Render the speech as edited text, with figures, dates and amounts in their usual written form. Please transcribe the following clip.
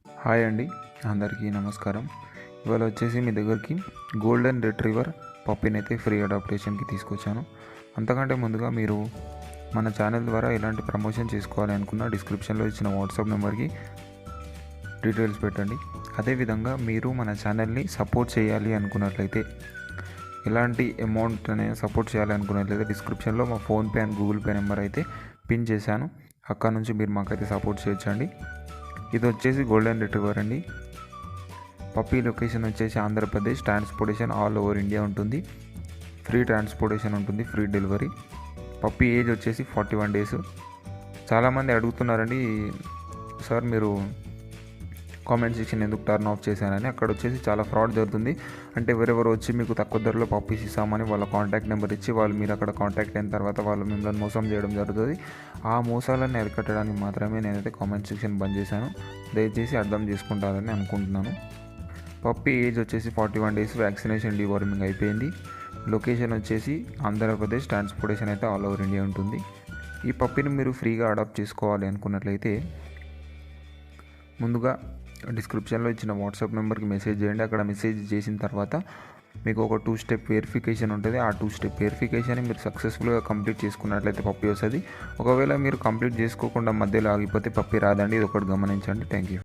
Hi అండి, అందరికీ నమస్కారం. ఇవాళ వచ్చేసి మీ దగ్గరికి గోల్డెన్ రిట్రీవర్ పప్పీని అయితే ఫ్రీ అడాప్టేషన్కి తీసుకొచ్చాను. అంతకంటే ముందుగా మీరు మన ఛానల్ ద్వారా ఎలాంటి ప్రమోషన్ చేసుకోవాలి అనుకున్న డిస్క్రిప్షన్లో ఇచ్చిన వాట్సాప్ నెంబర్కి డీటెయిల్స్ పెట్టండి. అదేవిధంగా మీరు మన ఛానల్ని సపోర్ట్ చేయాలి అనుకున్నట్లయితే, ఎలాంటి అమౌంట్ అనేది సపోర్ట్ చేయాలి అనుకున్నట్లయితే డిస్క్రిప్షన్లో మా PhonePe and Google pay number అయితే పిన్ చేశాను. అక్కడ నుంచి మీరు మాకైతే సపోర్ట్ చేయొచ్చండి. ఇది వచ్చేసి గోల్డెన్ రిట్రీవర్ అండి. పప్పీ లొకేషన్ వచ్చేసి Andhra Pradesh. Transportation all over India ఉంటుంది. ఫ్రీ ట్రాన్స్పోర్టేషన్ ఉంటుంది, ఫ్రీ డెలివరీ. పప్పీ ఏజ్ వచ్చేసి 41 days. చాలామంది అడుగుతున్నారండి, సార్ మీరు కామెంట్ సెక్షన్ ఎందుకు టర్న్ ఆఫ్ చేశానని. అక్కడ వచ్చేసి చాలా ఫ్రాడ్ జరుగుతుంది. అంటే ఎవరెవరు వచ్చి మీకు తక్కువ ధరలో పప్పీస్ ఇస్తామని వాళ్ళ కాంటాక్ట్ నెంబర్ ఇచ్చి మీరు అక్కడ కాంటాక్ట్ అయిన తర్వాత వాళ్ళు మిమ్మల్ని మోసం చేయడం జరుగుతుంది. ఆ మోసాలను అరికట్టడానికి మాత్రమే నేనైతే కామెంట్ సెక్షన్ బంద్ చేశాను. దయచేసి అర్థం చేసుకుంటారని అనుకుంటున్నాను. పప్పీ ఏజ్ వచ్చేసి 41 days. వ్యాక్సినేషన్ డీవార్మింగ్ అయిపోయింది. లొకేషన్ వచ్చేసి ఆంధ్రప్రదేశ్. ట్రాన్స్పోర్టేషన్ అయితే ఆల్ ఓవర్ ఇండియా ఉంటుంది. ఈ పప్పీని మీరు ఫ్రీగా అడాప్ట్ చేసుకోవాలి అనుకున్నట్లయితే ముందుగా డిస్క్రిప్షన్లో ఇచ్చిన వాట్సాప్ నెంబర్కి మెసేజ్ చేయండి. అక్కడ మెసేజ్ చేసిన తర్వాత మీకు ఒక 2-step వెరిఫికేషన్ ఉంటుంది. ఆ 2-step వెరిఫికేషన్ మీరు సక్సెస్ఫుల్గా కంప్లీట్ చేసుకున్నట్లయితే పప్పీ వస్తుంది. ఒకవేళ మీరు కంప్లీట్ చేసుకోకుండా మధ్యలో ఆగిపోతే పప్పీ రాదండి. ఇది ఒకటి గమనించండి. Thank you.